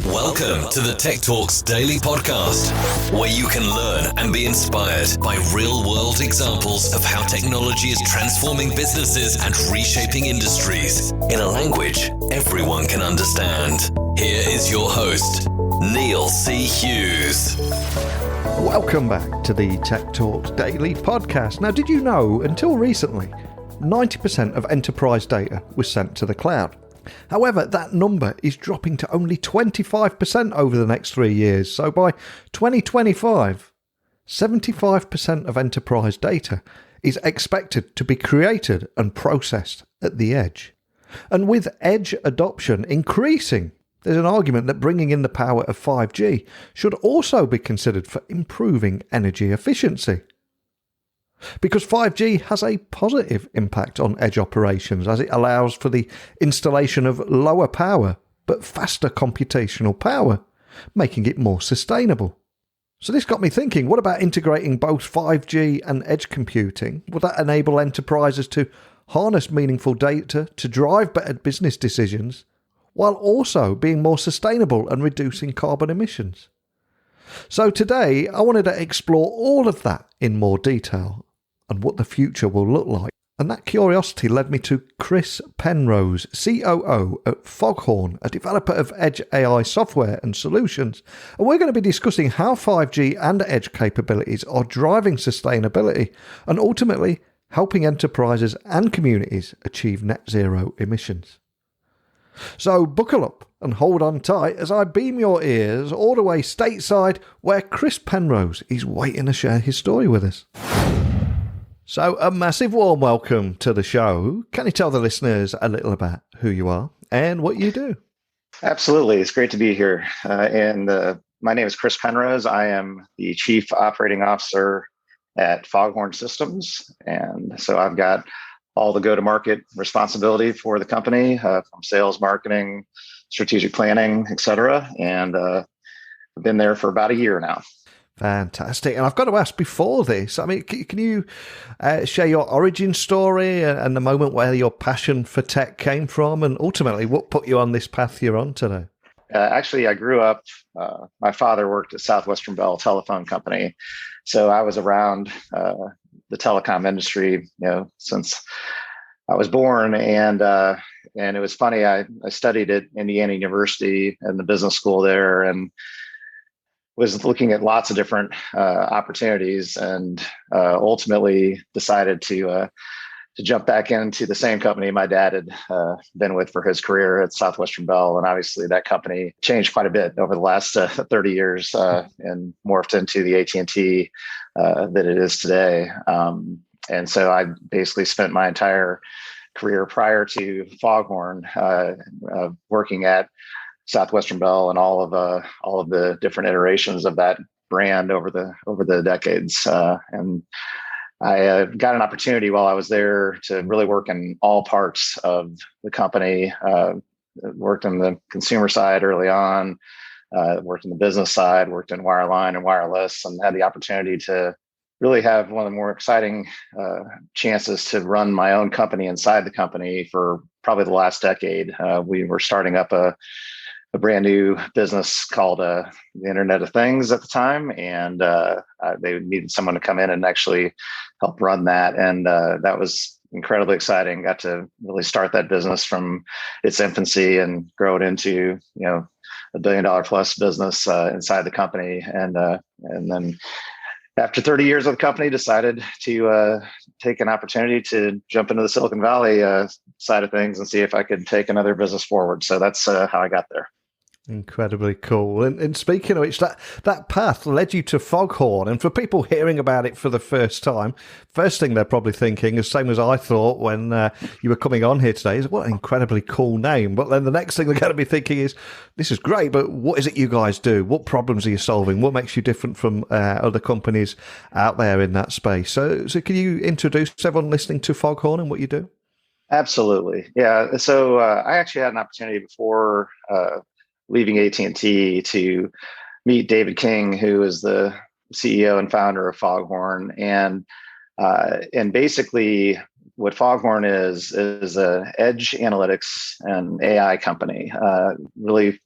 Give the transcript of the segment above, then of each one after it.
Welcome to the Tech Talks Daily Podcast, where you can learn and be inspired by real-world examples of how technology is transforming businesses and reshaping industries in a language everyone can understand. Here is your host, Neil C. Hughes. Welcome back to the Tech Talks Daily Podcast. Now, did you know, until recently, 90% of enterprise data was sent to the cloud? However, that number is dropping to only 25% over the next 3 years. So by 2025, 75% of enterprise data is expected to be created and processed at the edge. And with edge adoption increasing, there's an argument that bringing in the power of 5G should also be considered for improving energy efficiency. Because 5G has a positive impact on edge operations as it allows for the installation of lower power but faster computational power, making it more sustainable. So this got me thinking, what about integrating both 5G and edge computing? Would that enable enterprises to harness meaningful data to drive better business decisions while also being more sustainable and reducing carbon emissions? So today I wanted to explore all of that in more detail and what the future will look like. And that curiosity led me to Chris Penrose, COO at FogHorn, a developer of edge AI software and solutions. And we're going to be discussing how 5G and edge capabilities are driving sustainability and ultimately helping enterprises and communities achieve net zero emissions. So buckle up and hold on tight as I beam your ears all the way stateside where Chris Penrose is waiting to share his story with us. So a massive warm welcome to the show. Can you tell the listeners a little about who you are and what you do? Absolutely. It's great to be here. My name is Chris Penrose. I am the Chief Operating Officer at FogHorn Systems. And so I've got all the go-to-market responsibility for the company, from sales, marketing, strategic planning, et cetera. And I've been there for about a year now. Fantastic. And I've got to ask before this, I mean, can you share your origin story and the moment where your passion for tech came from and ultimately what put you on this path you're on today? Actually, I grew up, my father worked at Southwestern Bell Telephone Company. So I was around the telecom industry, since I was born. And it was funny, I studied at Indiana University and the business school there and was looking at lots of different opportunities and ultimately decided to jump back into the same company my dad had been with for his career at Southwestern Bell. And obviously that company changed quite a bit over the last 30 years and morphed into the AT&T that it is today. And so I basically spent my entire career prior to FogHorn working at Southwestern Bell and all of the different iterations of that brand over the decades. And I got an opportunity while I was there to really work in all parts of the company. Worked on the consumer side early on, worked in the business side, worked in wireline and wireless, and had the opportunity to really have one of the more exciting chances to run my own company inside the company for probably the last decade. We were starting up a brand new business called the Internet of Things at the time. And they needed someone to come in and actually help run that. And that was incredibly exciting. Got to really start that business from its infancy and grow it into, $1 billion plus business inside the company. And then after 30 years of the company, decided to take an opportunity to jump into the Silicon Valley side of things and see if I could take another business forward. So that's how I got there. Incredibly cool. And speaking of which, that path led you to FogHorn. And for people hearing about it for the first time, first thing they're probably thinking, the same as I thought when you were coming on here today, is what an incredibly cool name. But then the next thing they're going to be thinking is, this is great, but what is it you guys do? What problems are you solving? What makes you different from other companies out there in that space? So can you introduce everyone listening to FogHorn and what you do? Absolutely. Yeah. So I actually had an opportunity before leaving AT&T to meet David King, who is the CEO and founder of FogHorn. And basically what FogHorn is an edge analytics and AI company, really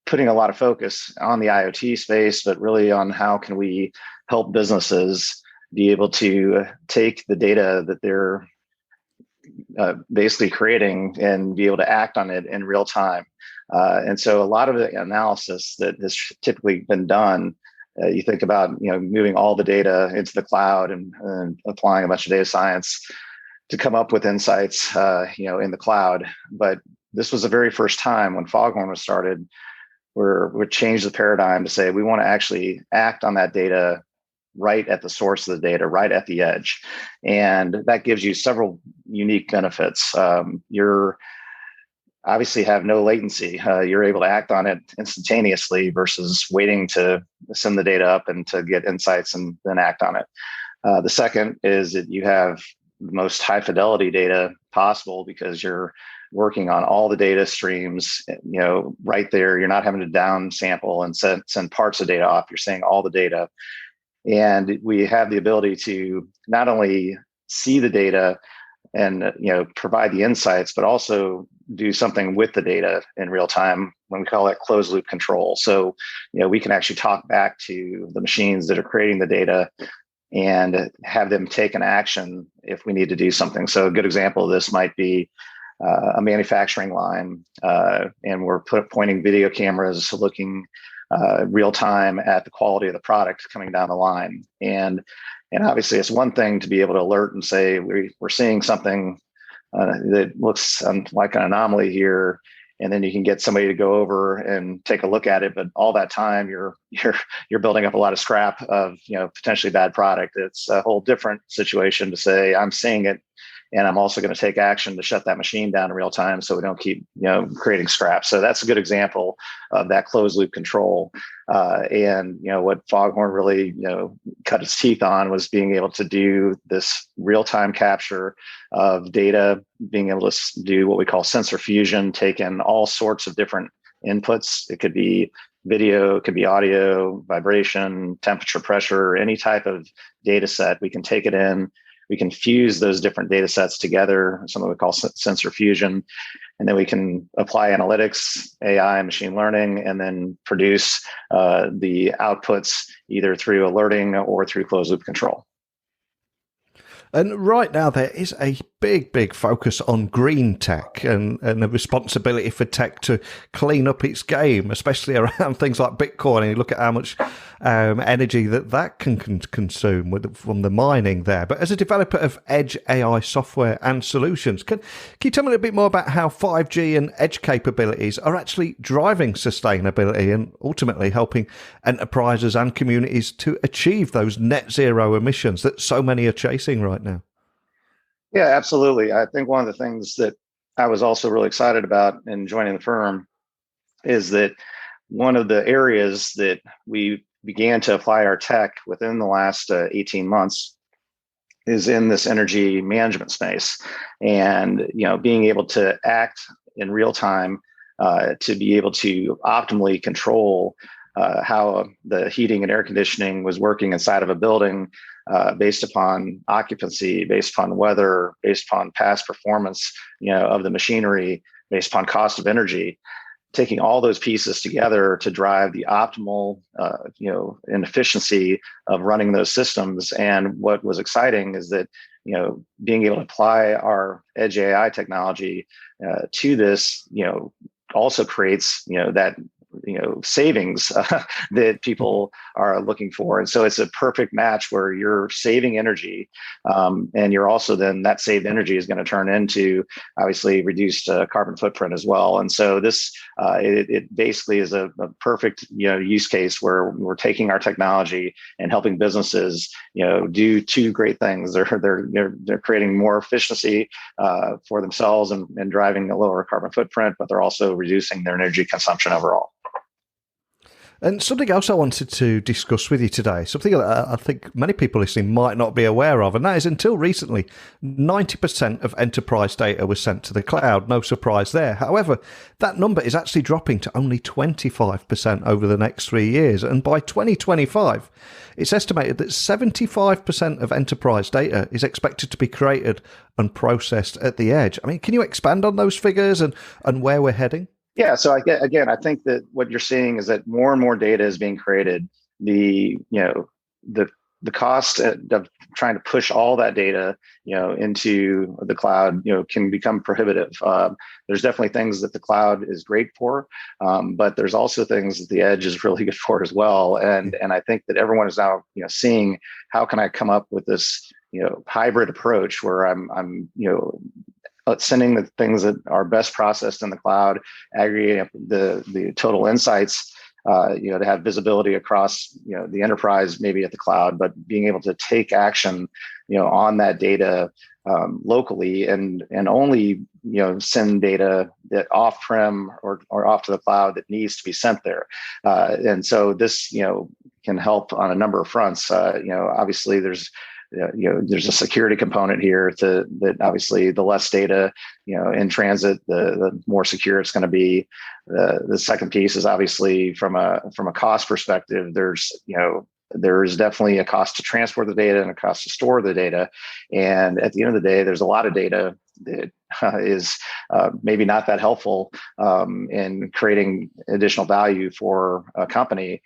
putting a lot of focus on the IoT space, but really on how can we help businesses be able to take the data that they're basically creating and be able to act on it in real time. And so a lot of the analysis that has typically been done, you think about moving all the data into the cloud and applying a bunch of data science to come up with insights in the cloud. But this was the very first time when FogHorn was started, where we changed the paradigm to say we want to actually act on that data right at the source of the data, right at the edge. And that gives you several unique benefits. You're obviously have no latency. You're able to act on it instantaneously versus waiting to send the data up and to get insights and then act on it. The second is that you have the most high fidelity data possible because you're working on all the data streams, right there. You're not having to down sample and send parts of data off. You're seeing all the data. And we have the ability to not only see the data and provide the insights, but also do something with the data in real time when we call that closed loop control. So we can actually talk back to the machines that are creating the data and have them take an action if we need to do something. So a good example of this might be a manufacturing line, and we're pointing video cameras looking real time at the quality of the product coming down the line. And obviously it's one thing to be able to alert and say, we're seeing something that looks like an anomaly here. And then you can get somebody to go over and take a look at it. But all that time you're building up a lot of scrap of, potentially bad product. It's a whole different situation to say, I'm seeing it, and I'm also going to take action to shut that machine down in real time so we don't keep, creating scrap. So that's a good example of that closed loop control. And what FogHorn really, cut its teeth on was being able to do this real-time capture of data, being able to do what we call sensor fusion, take in all sorts of different inputs. It could be video, it could be audio, vibration, temperature, pressure, any type of data set. We can take it in. We can fuse those different data sets together, something we call sensor fusion, and then we can apply analytics, AI, and machine learning, and then produce the outputs either through alerting or through closed loop control. And right now there is a big focus on green tech and the responsibility for tech to clean up its game, especially around things like Bitcoin. And you look at how much energy that can consume from the mining there. But as a developer of edge AI software and solutions, can you tell me a little bit more about how 5G and edge capabilities are actually driving sustainability and ultimately helping enterprises and communities to achieve those net zero emissions that so many are chasing right now? Yeah, absolutely. I think one of the things that I was also really excited about in joining the firm is that one of the areas that we began to apply our tech within the last 18 months is in this energy management space. And, being able to act in real time to be able to optimally control how the heating and air conditioning was working inside of a building based upon occupancy, based upon weather, based upon past performance, of the machinery, based upon cost of energy, taking all those pieces together to drive the optimal, and efficiency of running those systems. And what was exciting is that, being able to apply our edge AI technology to this, also creates, that savings that people are looking for. And so it's a perfect match where you're saving energy, and you're also then that saved energy is going to turn into obviously reduced carbon footprint as well. And so this it basically is a perfect use case where we're taking our technology and helping businesses do two great things. They're creating more efficiency for themselves and driving a lower carbon footprint, but they're also reducing their energy consumption overall. And something else I wanted to discuss with you today, something that I think many people listening might not be aware of, and that is until recently, 90% of enterprise data was sent to the cloud. No surprise there. However, that number is actually dropping to only 25% over the next 3 years. And by 2025, it's estimated that 75% of enterprise data is expected to be created and processed at the edge. I mean, can you expand on those figures and where we're heading? Yeah. So again, I think that what you're seeing is that more and more data is being created. The the cost of trying to push all that data, into the cloud, can become prohibitive. There's definitely things that the cloud is great for, but there's also things that the edge is really good for as well. And I think that everyone is now, seeing how can I come up with this, hybrid approach where I'm sending the things that are best processed in the cloud, aggregating the total insights, to have visibility across, the enterprise, maybe at the cloud, but being able to take action, on that data locally, and only, send data that off-prem or off to the cloud that needs to be sent there. And so this, can help on a number of fronts. Obviously there's a security component here that obviously the less data, in transit, the more secure it's going to be. The second piece is obviously from a cost perspective, there is definitely a cost to transport the data and a cost to store the data. And at the end of the day, there's a lot of data that is maybe not that helpful in creating additional value for a company.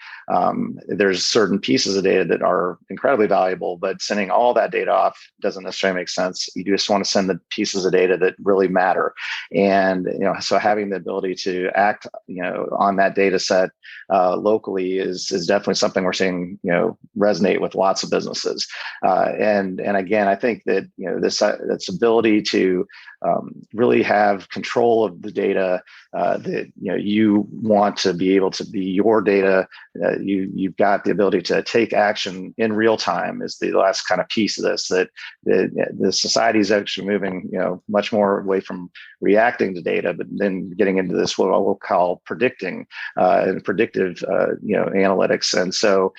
There's certain pieces of data that are incredibly valuable, but sending all that data off doesn't necessarily make sense. You just want to send the pieces of data that really matter. And so having the ability to act on that data set locally is definitely something we're seeing resonate with lots of businesses. And again, I think that this ability to really have control of the data that you want to be able to be your data. You've got the ability to take action in real time is the last kind of piece of this. That the society is actually moving much more away from reacting to data, but then getting into this what we'll call predicting and predictive analytics. And so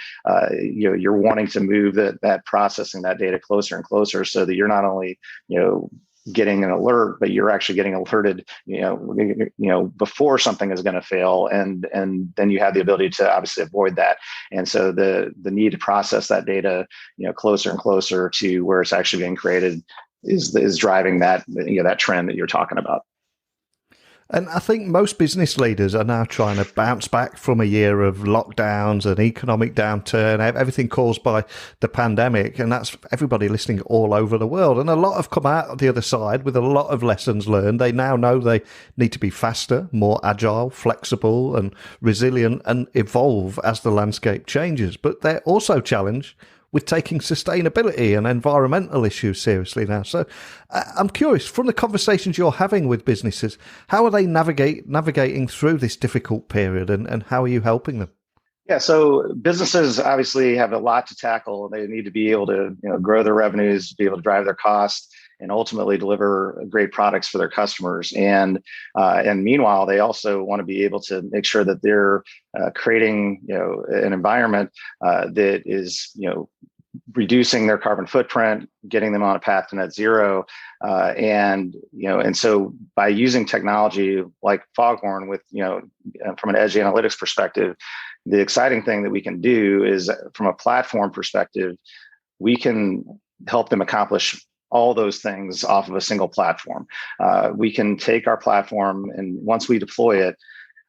you're wanting to move that processing that data closer and closer, so that you're not only getting an alert, but you're actually getting alerted, before something is going to fail, and then you have the ability to obviously avoid that. And so the need to process that data, closer and closer to where it's actually being created is driving that that trend that you're talking about. And I think most business leaders are now trying to bounce back from a year of lockdowns and economic downturn, everything caused by the pandemic. And that's everybody listening all over the world. And a lot have come out the other side with a lot of lessons learned. They now know they need to be faster, more agile, flexible and resilient, and evolve as the landscape changes. But they're also challenged with taking sustainability and environmental issues seriously now. So I'm curious, from the conversations you're having with businesses, how are they navigating through this difficult period, and how are you helping them? Yeah, so businesses obviously have a lot to tackle. They need to be able to grow their revenues, be able to drive their costs, and ultimately deliver great products for their customers. And meanwhile, they also want to be able to make sure that they're creating an environment that is reducing their carbon footprint, getting them on a path to net zero, and so by using technology like FogHorn, with from an edge analytics perspective, the exciting thing that we can do is, from a platform perspective, we can help them accomplish all those things off of a single platform. We can take our platform, and once we deploy it,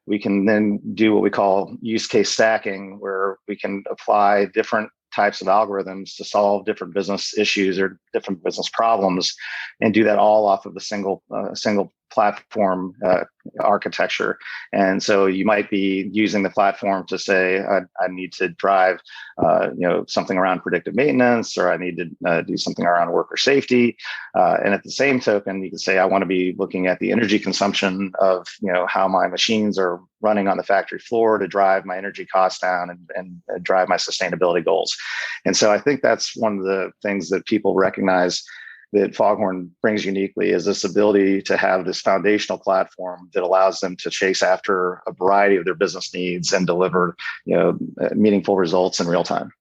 we can then do what we call use case stacking, where we can apply different types of algorithms to solve different business issues or different business problems, and do that all off of a single platform architecture. And so you might be using the platform to say, I need to drive something around predictive maintenance, or I need to do something around worker safety. And at the same token, you can say, I want to be looking at the energy consumption of how my machines are running on the factory floor to drive my energy costs down and drive my sustainability goals. And so I think that's one of the things that people recognize that FogHorn brings uniquely, is this ability to have this foundational platform that allows them to chase after a variety of their business needs and deliver meaningful results in real time.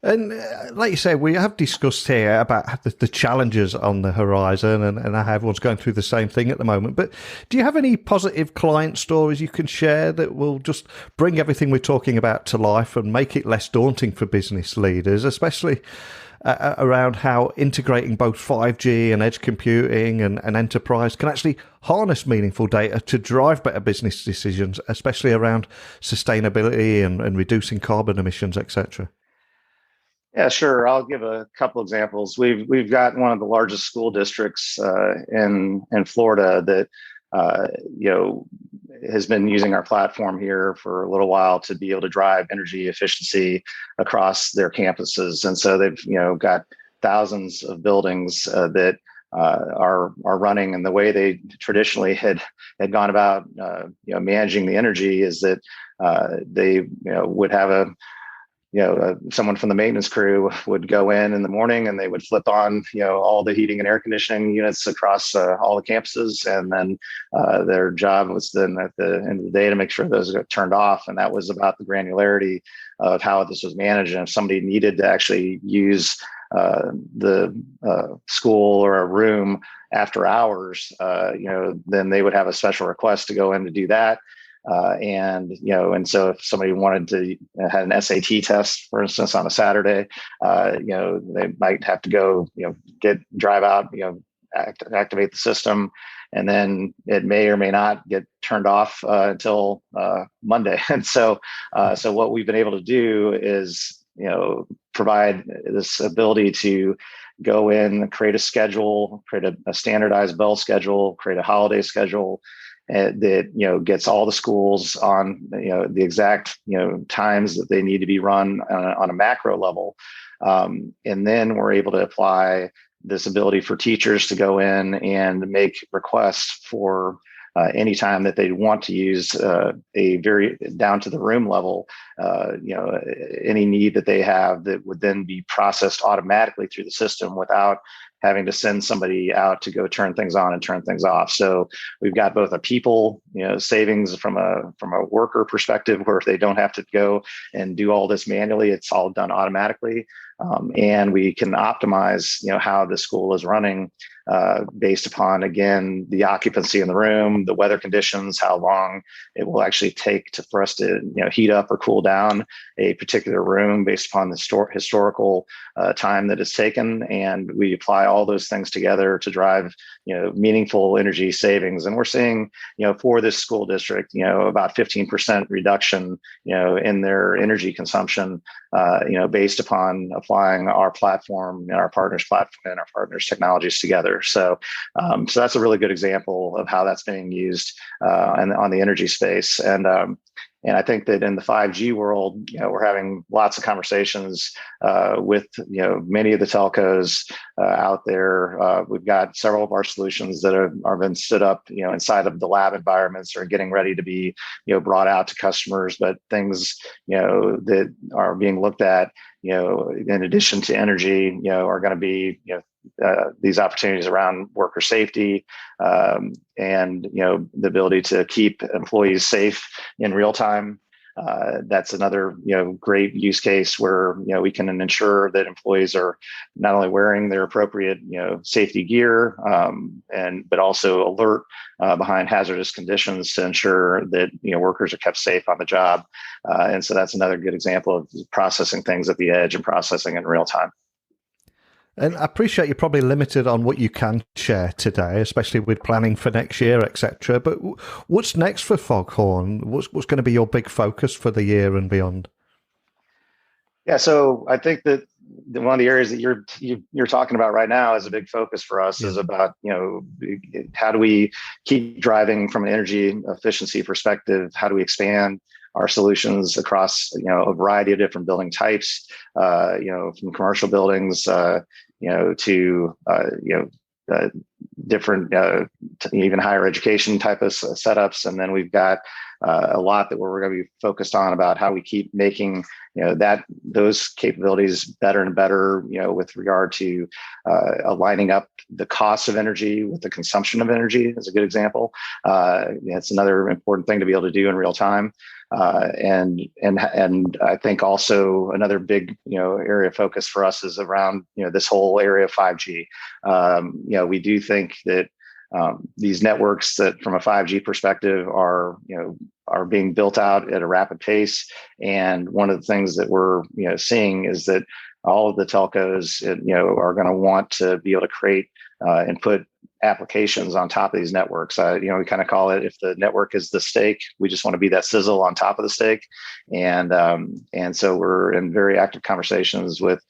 And like you say, we have discussed here about the challenges on the horizon, and how everyone's going through the same thing at the moment. But do you have any positive client stories you can share that will just bring everything we're talking about to life and make it less daunting for business leaders, especially around how integrating both 5G and edge computing and enterprise can actually harness meaningful data to drive better business decisions, especially around sustainability and reducing carbon emissions, etc. Yeah, sure. I'll give a couple examples. We've got one of the largest school districts in Florida that has been using our platform here for a little while to be able to drive energy efficiency across their campuses. And so they've got thousands of buildings that are running, and the way they traditionally had gone about managing the energy is that they would have someone from the maintenance crew would go in the morning and they would flip on, all the heating and air conditioning units across all the campuses. And then their job was then at the end of the day to make sure those got turned off. And that was about the granularity of how this was managed. And if somebody needed to actually use the school or a room after hours, then they would have a special request to go in to do that. And so if somebody wanted to had an SAT test, for instance, on a Saturday, they might have to go, drive out, activate the system, and then it may or may not get turned off until Monday. And so what we've been able to do is, provide this ability to go in, create a schedule, create a standardized bell schedule, create a holiday schedule, that gets all the schools on the exact times that they need to be run on a macro level, and then we're able to apply this ability for teachers to go in and make requests for any time that they want to use a very down to the room level, any need that they have that would then be processed automatically through the system without having to send somebody out to go turn things on and turn things off. So we've got both a people, savings from a worker perspective, where if they don't have to go and do all this manually, it's all done automatically. And we can optimize, how the school is running based upon, again, the occupancy in the room, the weather conditions, how long it will actually take for us to, heat up or cool down a particular room based upon the historical time that it's taken. And we apply all those things together to drive, meaningful energy savings. And we're seeing, for this school district, about 15% reduction, in their energy consumption, based upon applying our platform and our partners' platform and our partners' technologies together. So that's a really good example of how that's being used and on the energy space. And I think that in the 5G world, we're having lots of conversations with many of the telcos out there. We've got several of our solutions that are been stood up, inside of the lab environments, or getting ready to be brought out to customers. But things that are being looked at, in addition to energy, are going to be these opportunities around worker safety, and the ability to keep employees safe in real time. That's another great use case where we can ensure that employees are not only wearing their appropriate safety gear, but also alert behind hazardous conditions to ensure that workers are kept safe on the job. And so that's another good example of processing things at the edge and processing in real time. And I appreciate you're probably limited on what you can share today, especially with planning for next year, etc. But what's next for FogHorn? What's going to be your big focus for the year and beyond? Yeah, so I think that one of the areas that you're talking about right now is a big focus for us. Is about how do we keep driving from an energy efficiency perspective? How do we expand our solutions across a variety of different building types, from commercial buildings to different even higher education type of setups. And then we've got a lot that we're going to be focused on about how we keep making those capabilities better and better, with regard to aligning up the cost of energy with the consumption of energy is a good example. It's another important thing to be able to do in real time. And I think also another big area of focus for us is around this whole area of 5G. We do think that these networks that from a 5G perspective are being built out at a rapid pace. And one of the things that we're seeing is that all of the telcos, are going to want to be able to create and put applications on top of these networks. We kind of call it, if the network is the steak, we just want to be that sizzle on top of the steak. And so we're in very active conversations with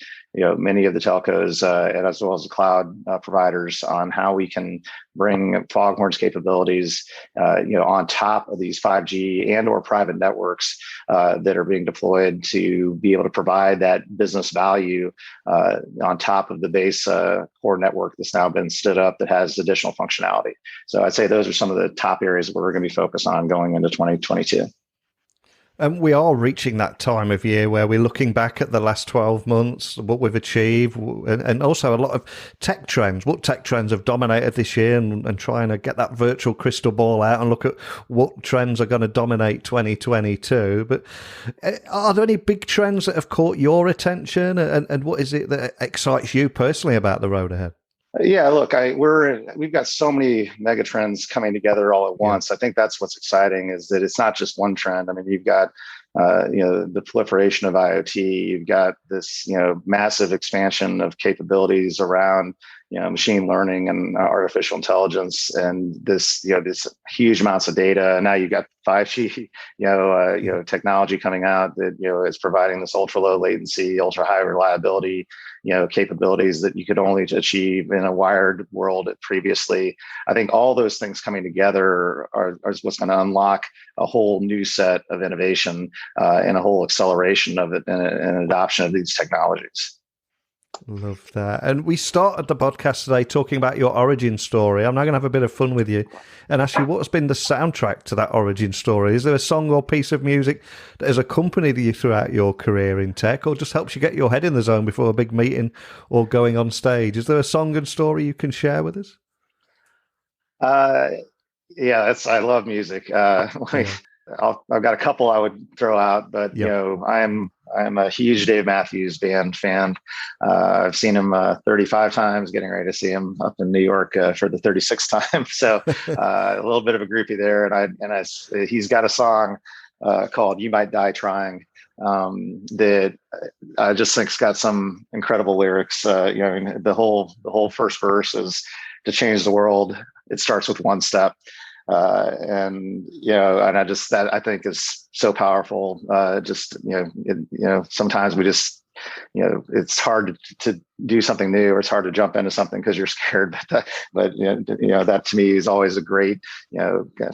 many of the telcos and as well as the cloud providers on how we can bring FogHorn's capabilities on top of these 5G and or private networks that are being deployed to be able to provide that business value on top of the base core network that's now been stood up that has additional functionality. So I'd say those are some of the top areas where we're going to be focused on going into 2022. And we are reaching that time of year where we're looking back at the last 12 months, what we've achieved, and also a lot of tech trends, what tech trends have dominated this year, and trying to get that virtual crystal ball out and look at what trends are going to dominate 2022. But are there any big trends that have caught your attention, and what is it that excites you personally about the road ahead? Yeah, look, we've got so many mega trends coming together all at once. I think that's what's exciting, is that it's not just one trend. I mean, you've got the proliferation of IoT. You've got this massive expansion of capabilities around machine learning and artificial intelligence, and this huge amounts of data. And now you've got 5G technology coming out that is providing this ultra low latency, ultra high reliability capabilities that you could only achieve in a wired world previously. I think all those things coming together are what's going to unlock a whole new set of innovation and a whole acceleration of it and adoption of these technologies. Love that. And we started the podcast today talking about your origin story. I'm now going to have a bit of fun with you and ask you, what's been the soundtrack to that origin story? Is there a song or piece of music that has accompanied you throughout your career in tech, or just helps you get your head in the zone before a big meeting or going on stage? Is there a song and story you can share with us? Yeah, I love music. I've got a couple I would throw out, but I'm a huge Dave Matthews Band fan. I've seen him 35 times, getting ready to see him up in New York for the 36th time. So a little bit of a groupie there. And he's got a song called "You Might Die Trying" that I just think's got some incredible lyrics. The whole first verse is, "To change the world, it starts with one step." And I think is so powerful. Sometimes we just, it's hard to do something new, or it's hard to jump into something because you're scared. But that to me is always a great,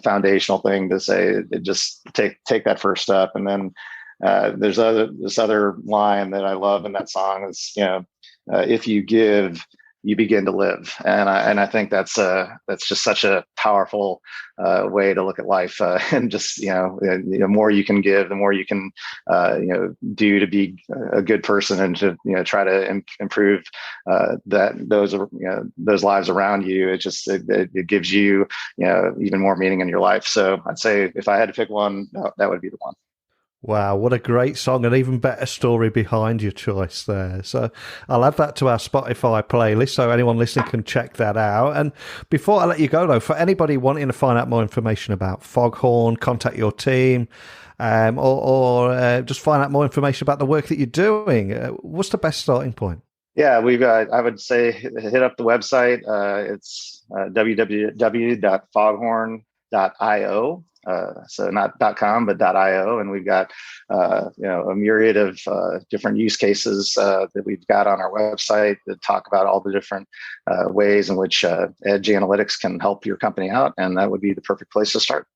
foundational thing to say. Just take that first step. And then there's this other line that I love in that song is, if you give, you begin to live. And I think that's just such a powerful way to look at life. And just, the more you can give, the more you can, do to be a good person, and to, try to improve those lives around you. It gives you, even more meaning in your life. So I'd say if I had to pick one, that would be the one. Wow, what a great song, and even better story behind your choice there. So I'll add that to our Spotify playlist so anyone listening can check that out. And before I let you go, though, for anybody wanting to find out more information about FogHorn, contact your team, or just find out more information about the work that you're doing, what's the best starting point? Yeah, I would say hit up the website. It's www.foghorn.io. So not .com, but .io. And we've got, a myriad of different use cases that we've got on our website that talk about all the different ways in which edge analytics can help your company out. And that would be the perfect place to start.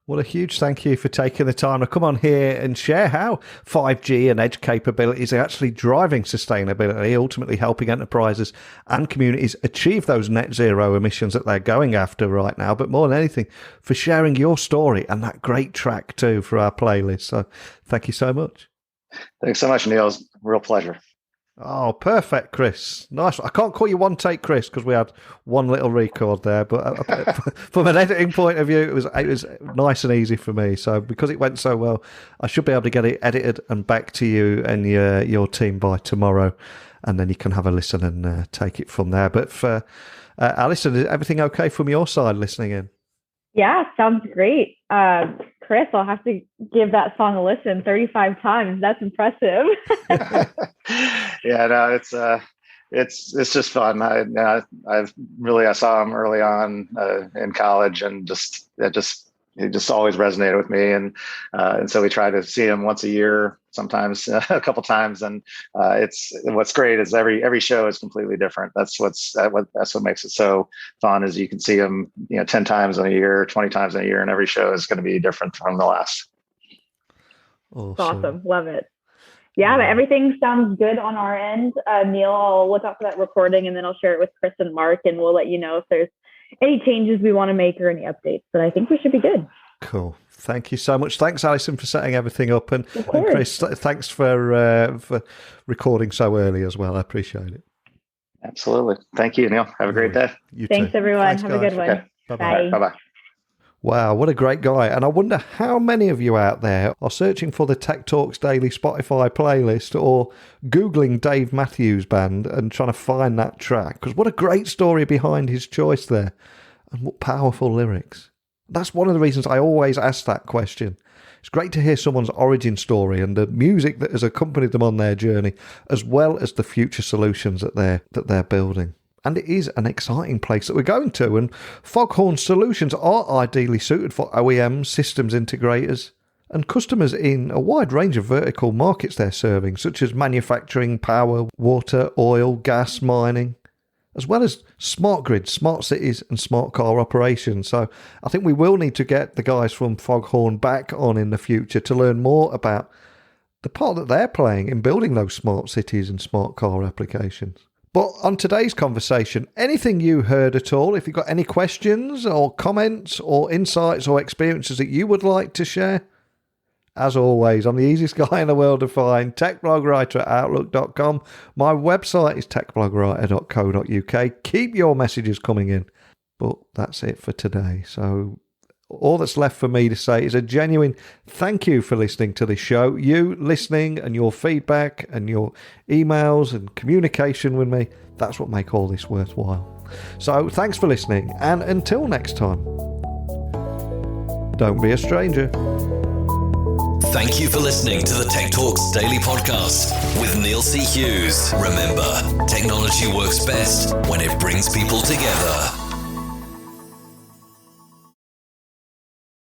Well, a huge thank you for taking the time to come on here and share how 5G and edge capabilities are actually driving sustainability, ultimately helping enterprises and communities achieve those net zero emissions that they're going after right now. But more than anything, for sharing your story and that great track too for our playlist. So thank you so much. Thanks so much, Neil. It's a real pleasure. Oh, perfect, Chris. Nice. I can't call you one take, Chris, because we had one little record there. But from an editing point of view, it was nice and easy for me. So because it went so well, I should be able to get it edited and back to you and your team by tomorrow, and then you can have a listen and take it from there. But for Alison, is everything okay from your side listening in? Yeah, sounds great. Chris, I'll have to give that song a listen 35 times. That's impressive. Yeah, no, it's just fun. I saw him early on in college, and he just always resonated with me, and so we try to see him once a year, sometimes a couple times, and it's what's great is every show is completely different. That's what makes it so fun, is you can see him 10 times in a year, 20 times in a year, and every show is going to be different from the last. Awesome. Love it. Yeah, but everything sounds good on our end. Neil, we'll talk about recording, and then I'll share it with Chris and Mark, and we'll let you know if there's any changes we want to make or any updates. But I think we should be good. Cool. Thank you so much. Thanks, Alison, for setting everything up, and Chris, thanks for recording so early as well. I appreciate it. Absolutely. Thank you, Neil. Have a great day. Thanks, everyone. Thanks, have guys. a good one. Okay. Bye. Bye-bye. Wow, what a great guy. And I wonder how many of you out there are searching for the Tech Talks Daily Spotify playlist or Googling Dave Matthews Band and trying to find that track. Because what a great story behind his choice there. And what powerful lyrics. That's one of the reasons I always ask that question. It's great to hear someone's origin story and the music that has accompanied them on their journey, as well as the future solutions that they're building. And it is an exciting place that we're going to. And FogHorn solutions are ideally suited for OEMs, systems integrators, and customers in a wide range of vertical markets they're serving, such as manufacturing, power, water, oil, gas, mining, as well as smart grids, smart cities, and smart car operations. So I think we will need to get the guys from FogHorn back on in the future to learn more about the part that they're playing in building those smart cities and smart car applications. But on today's conversation, anything you heard at all, if you've got any questions or comments or insights or experiences that you would like to share, as always, I'm the easiest guy in the world to find, techblogwriter@outlook.com. My website is techblogwriter.co.uk. Keep your messages coming in. But that's it for today. So all that's left for me to say is a genuine thank you for listening to this show. You listening and your feedback and your emails and communication with me, that's what make all this worthwhile. So thanks for listening, and until next time, don't be a stranger. Thank you for listening to the Tech Talks Daily Podcast with Neil C. Hughes. Remember, technology works best when it brings people together.